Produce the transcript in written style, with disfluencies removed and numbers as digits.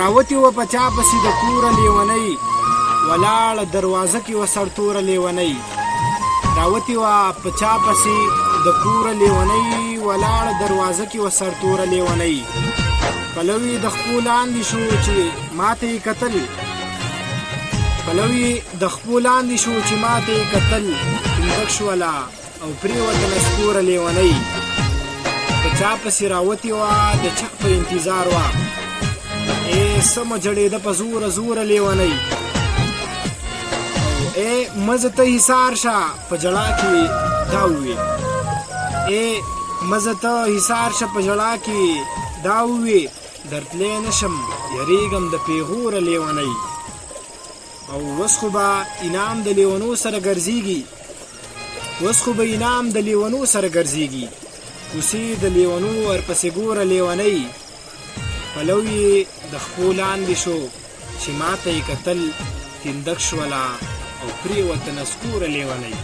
راوتی و په چا پسې د کوره لیونۍ ولاړه دروازه کې و سړتوره لیونۍ راوتی و په چا پسې د کوره لیونۍ ولاړه دروازه کې و سړتوره لیونۍ پلوي د خپو لاندې شو چې ماته یې کتل پلوي د خپو لاندې شو چې ماته یې کتل ټینګک شوله او پرېوتله سپوره لیونۍ په چا پسې راوتې وه د چا په انتظار وه سمه جړېده په زوره زوره لیونۍ مزه ته حصار شه په جړا کې دا ووې مزه ته حصار شه په جړا کې دا ووې درتلی نشم یریږم د پیغوره لیونۍ او اوس خو به انعام د لیونو سره ګرځېږي کوسې د لیونو ورپسې ګوره لیونۍ پلو یې د خپو لاندې شو چې ماته یې کتل تندک شوله او پرېوته نسکوره لیونۍ